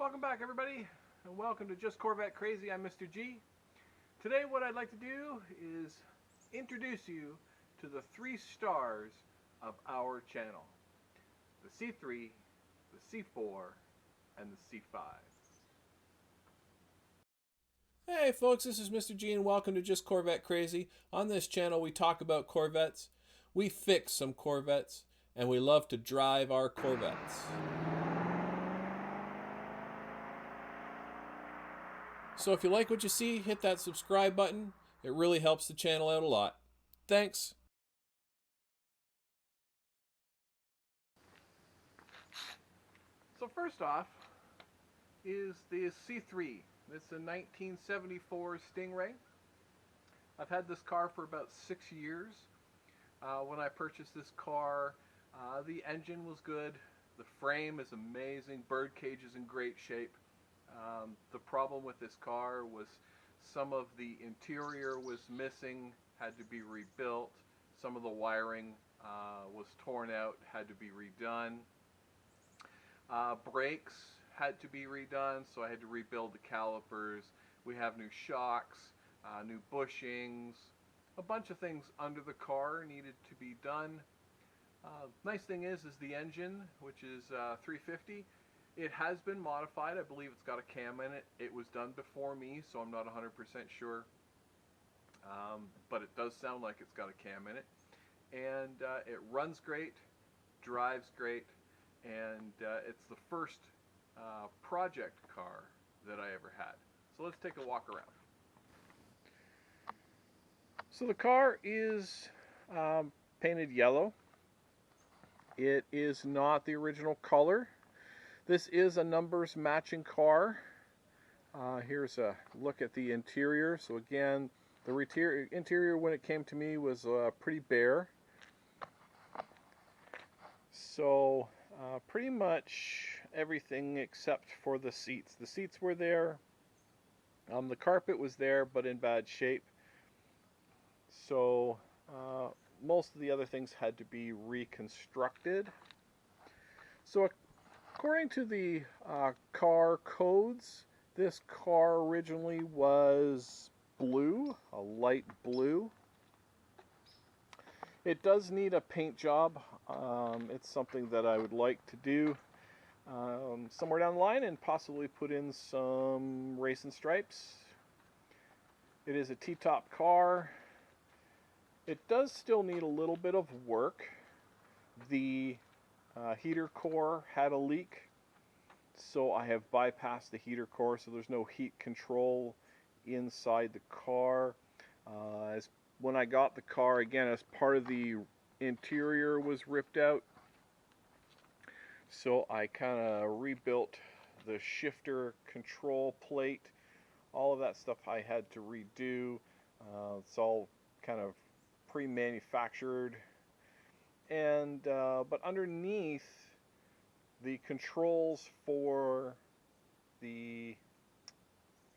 Welcome back, everybody, and welcome to Just Corvette Crazy. I'm Mr. G. Today what I'd like to do is introduce you to the 3 stars of our channel. The C3, the C4, and the C5. Hey folks, this is Mr. G and welcome to Just Corvette Crazy. On this channel we talk about Corvettes, we fix some Corvettes, and we love to drive our Corvettes. So if you like what you see, hit that subscribe button. It really helps the channel out a lot. Thanks. So first off is the C3. It's a 1974 Stingray. I've had this car for about 6 years. When I purchased this car, the engine was good. The frame is amazing. Birdcage is in great shape. The problem with this car was some of the interior was missing, had to be rebuilt. Some of the wiring was torn out, had to be redone. Brakes had to be redone, so I had to rebuild the calipers. We have new shocks, new bushings. A bunch of things under the car needed to be done. Nice thing is the engine, which is 350. It has been modified. I believe it's got a cam in it. It was done before me, so I'm not 100% sure. But it does sound like it's got a cam in it. And it runs great, drives great, and it's the first project car that I ever had. So let's take a walk around. So the car is painted yellow. It is not the original color. This is a numbers matching car. Here's a look at the interior. So again, the interior when it came to me was pretty bare. So pretty much everything except for the seats. The seats were there. The carpet was there, but in bad shape. So most of the other things had to be reconstructed. So according to the car codes, this car originally was blue, a light blue. It does need a paint job. It's something that I would like to do somewhere down the line and possibly put in some racing stripes. It is a T-top car. It does still need a little bit of work. The heater core had a leak, so I have bypassed the heater core, so there's no heat control inside the car. When I got the car, again, as part of the interior was ripped out, so I kind of rebuilt the shifter control plate. All of that stuff I had to redo. It's all kind of pre-manufactured. And but underneath, the controls for the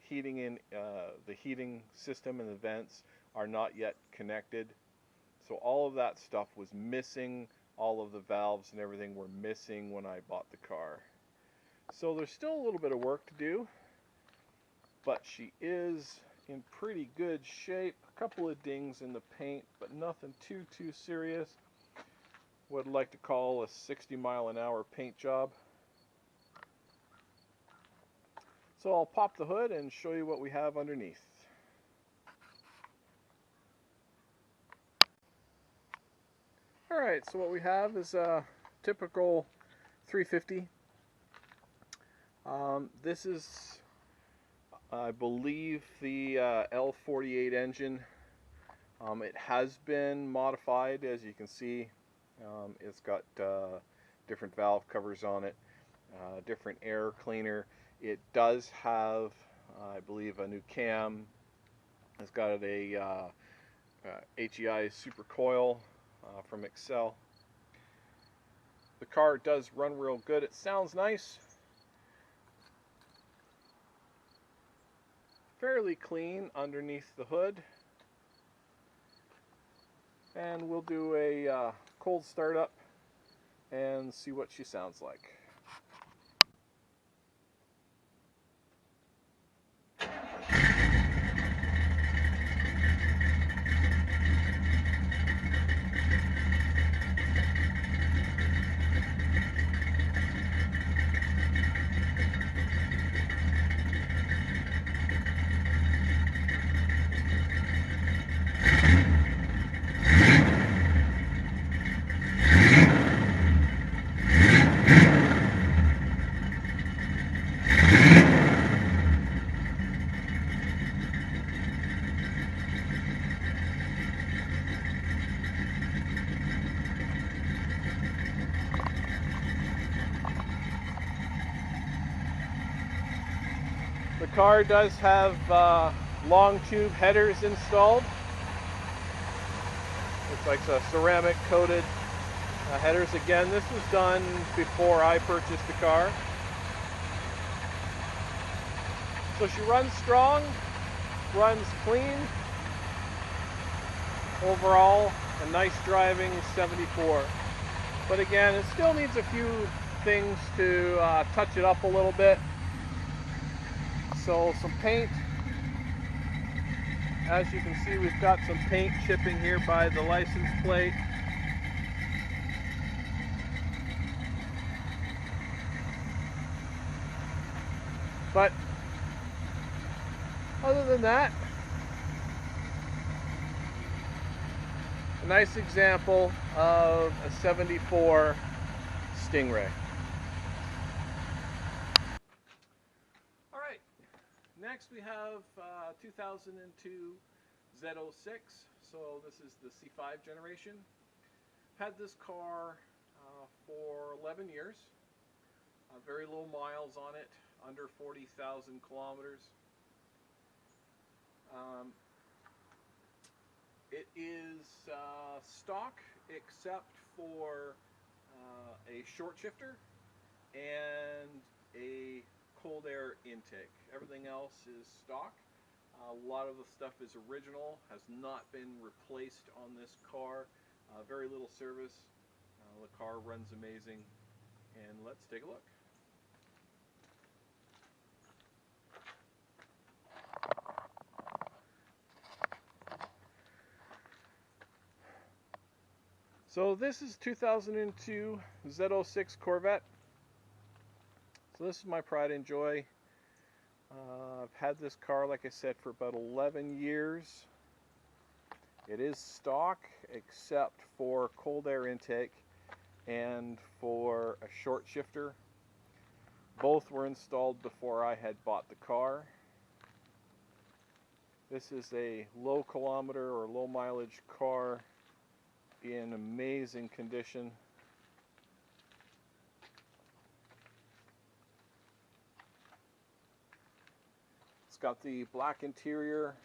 heating the heating system and the vents are not yet connected. So all of that stuff was missing. All of the valves and everything were missing when I bought the car. So there's still a little bit of work to do, but she is in pretty good shape. A couple of dings in the paint, but nothing too serious. What I'd like to call a 60-mile-an-hour paint job. So I'll pop the hood and show you what we have underneath. Alright, so what we have is a typical 350. This is, I believe, the L48 engine. It has been modified, as you can see. It's got different valve covers on it, different air cleaner. It does have, I believe, a new cam. It's got a HEI super coil from Excel. The car does run real good. It sounds nice. Fairly clean underneath the hood. And we'll do a cold start up and see what she sounds like. The car does have long tube headers installed. Looks like a ceramic coated headers. Again, this was done before I purchased the car. So she runs strong, runs clean. Overall, a nice driving 74. But again, it still needs a few things to touch it up a little bit. So some paint. As you can see, we've got some paint chipping here by the license plate. But other than that, a nice example of a 74 Stingray. Alright, next we have 2002 Z06. So this is the C5 generation. Had this car for 11 years. Very low miles on it, under 40,000 kilometers. It is stock except for a short shifter and a cold air intake. Everything else is stock. A lot of the stuff is original, has not been replaced on this car. Very little service. The car runs amazing. And let's take a look. So this is 2002 Z06 Corvette. So this is my pride and joy. I've had this car, like I said, for about 11 years. It is stock except for cold air intake and for a short shifter. Both were installed before I had bought the car. This is a low kilometer or low mileage car in amazing condition. It's got the black interior.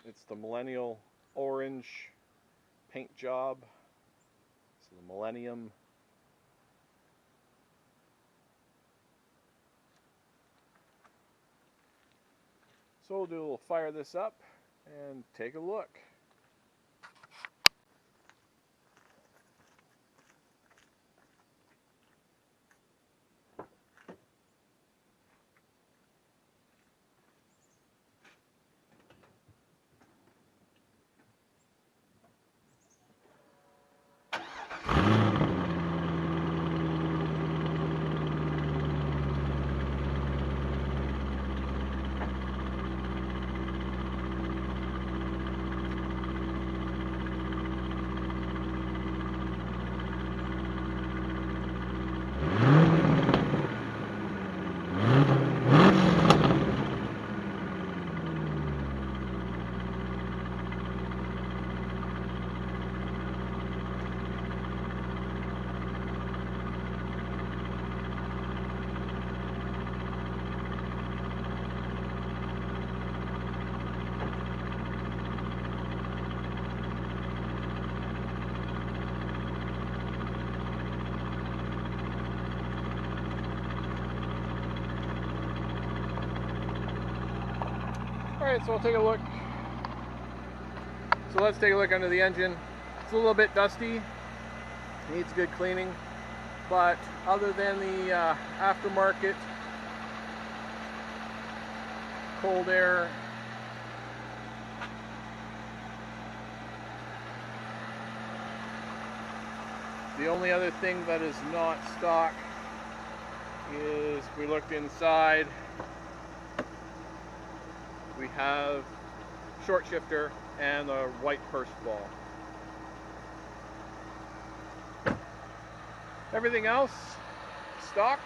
It's the Millennial Orange paint job. It's the Millennium. So we'll fire this up and take a look. Alright, so we'll take a look. So let's take a look under the engine. It's a little bit dusty, needs good cleaning, but other than the aftermarket cold air the only other thing that is not stock is, we looked inside, we have short shifter and a white purse ball. Everything else, stock.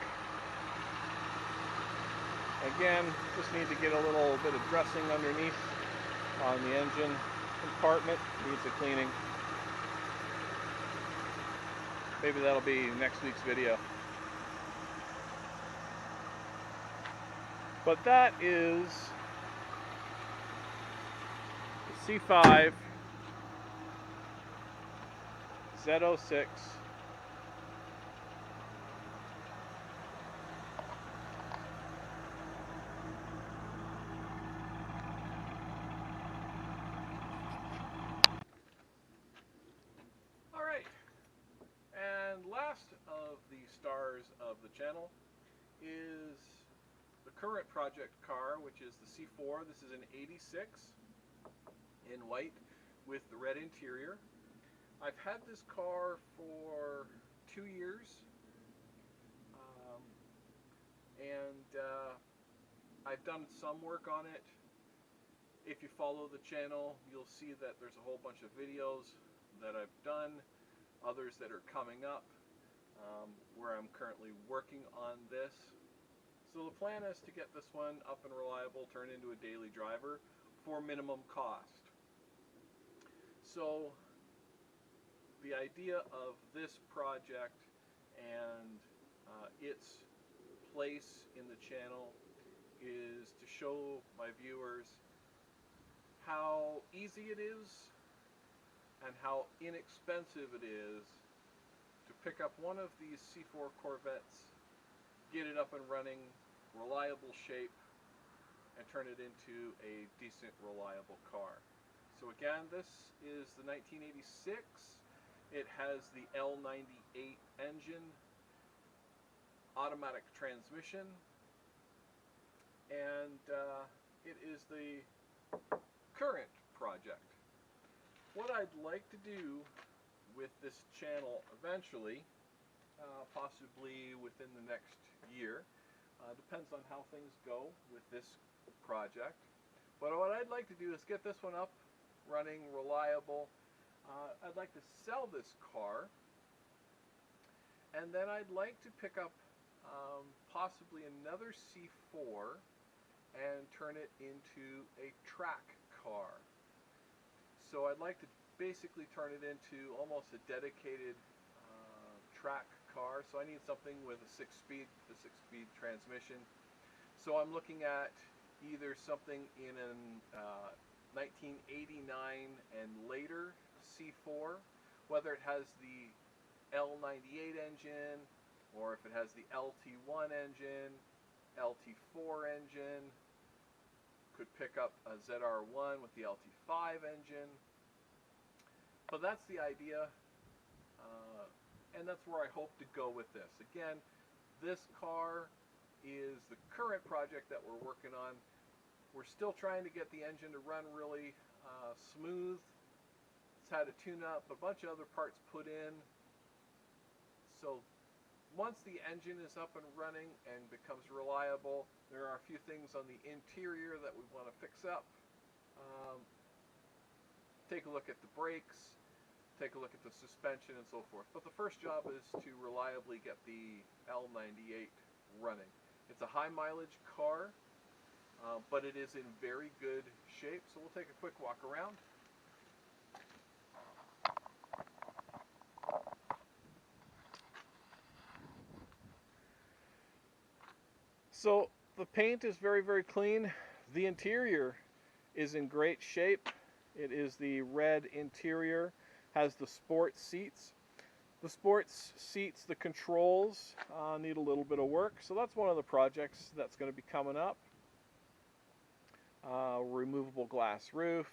Again, just need to get a little bit of dressing underneath on the engine compartment, needs a cleaning. Maybe that'll be next week's video. But that is the C5 Z06 All right, and last of the stars of the channel is the current project car, which is the C4. This is an 86 in white with the red interior. I've had this car for 2 years, and I've done some work on it. If you follow the channel, you'll see that there's a whole bunch of videos that I've done, others that are coming up, where I'm currently working on this. So the plan is to get this one up and reliable, turn into a daily driver for minimum cost. So the idea of this project and its place in the channel is to show my viewers how easy it is and how inexpensive it is to pick up one of these C4 Corvettes, get it up and running, reliable shape, and turn it into a decent, reliable car. So again, this is the 1986. It has the L98 engine, automatic transmission, and it is the current project. What I'd like to do with this channel eventually, possibly within the next year, depends on how things go with this project, but what I'd like to do is get this one up, running, reliable. I'd like to sell this car, and then I'd like to pick up possibly another C4 and turn it into a track car. So I'd like to basically turn it into almost a dedicated track car. So I need something with a six-speed transmission. So I'm looking at either something in an 1989 and later C4, whether it has the L98 engine, or if it has the LT1 engine, LT4 engine. Could pick up a ZR1 with the LT5 engine. But that's the idea, and that's where I hope to go with this. Again, this car is the current project that we're working on. We're still trying to get the engine to run really smooth. It's had a tune-up, a bunch of other parts put in. So once the engine is up and running and becomes reliable, there are a few things on the interior that we want to fix up. Take a look at the brakes, take a look at the suspension and so forth. But the first job is to reliably get the L98 running. It's a high mileage car, but it is in very good shape. So we'll take a quick walk around. So the paint is very, very clean. The interior is in great shape. It is the red interior, has the sports seats. The sports seats, the controls need a little bit of work. So that's one of the projects that's going to be coming up. Removable glass roof.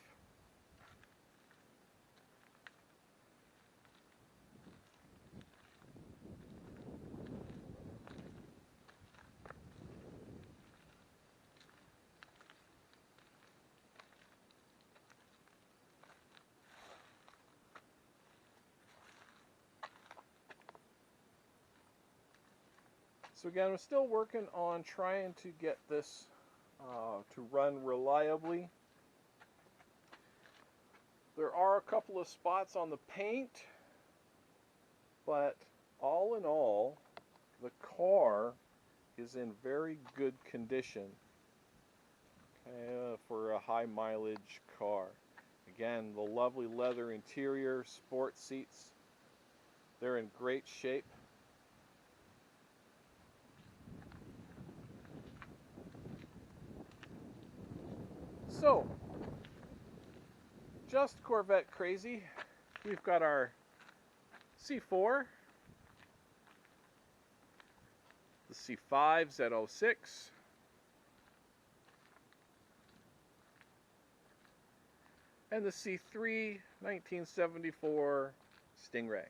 So again, I'm still working on trying to get this to run reliably. There are a couple of spots on the paint, but all in all, the car is in very good condition for a high mileage car. Again, the lovely leather interior, sports seats, they're in great shape. So, just Corvette crazy. We've got our C4, the C5 Z06, and the C3 1974 Stingray.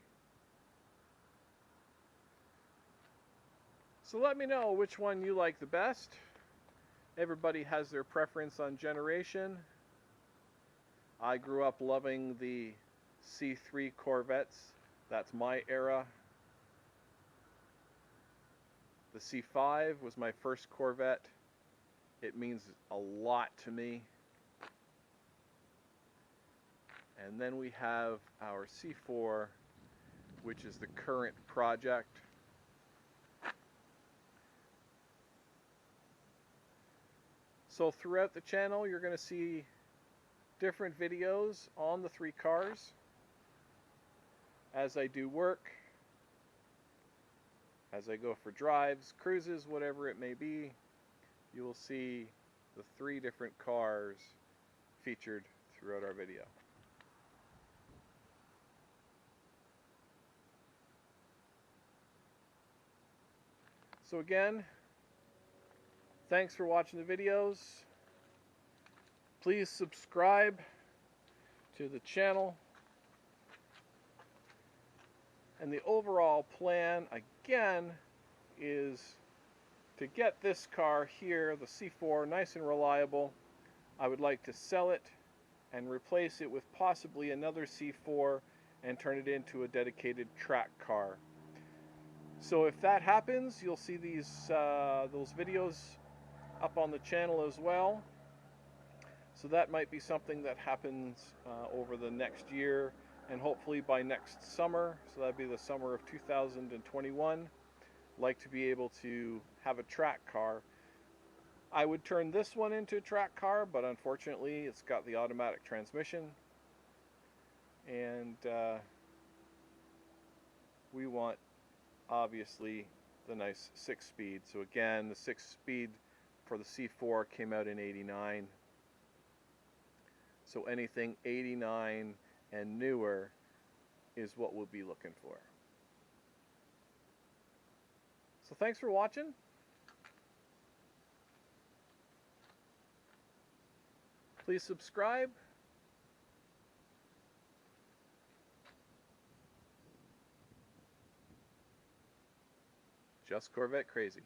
So let me know which one you like the best. Everybody has their preference on generation. I grew up loving the C3 Corvettes. That's my era. The C5 was my first Corvette. It means a lot to me. And then we have our C4, which is the current project. So throughout the channel, you're going to see different videos on the three cars. As I do work, as I go for drives, cruises, whatever it may be, you will see the three different cars featured throughout our video. So again, thanks for watching the videos. Please subscribe to the channel. And the overall plan, again, is to get this car here, the C4, nice and reliable. I would like to sell it and replace it with possibly another C4 and turn it into a dedicated track car. So if that happens, you'll see those videos up on the channel as well. So that might be something that happens over the next year, and hopefully by next summer, so that'd be the summer of 2021, like to be able to have a track car. I would turn this one into a track car, but unfortunately it's got the automatic transmission, and we want obviously the nice 6-speed. So again, the 6-speed for the C4 came out in '89. So anything '89 and newer is what we'll be looking for. So thanks for watching. Please subscribe. Just Corvette crazy.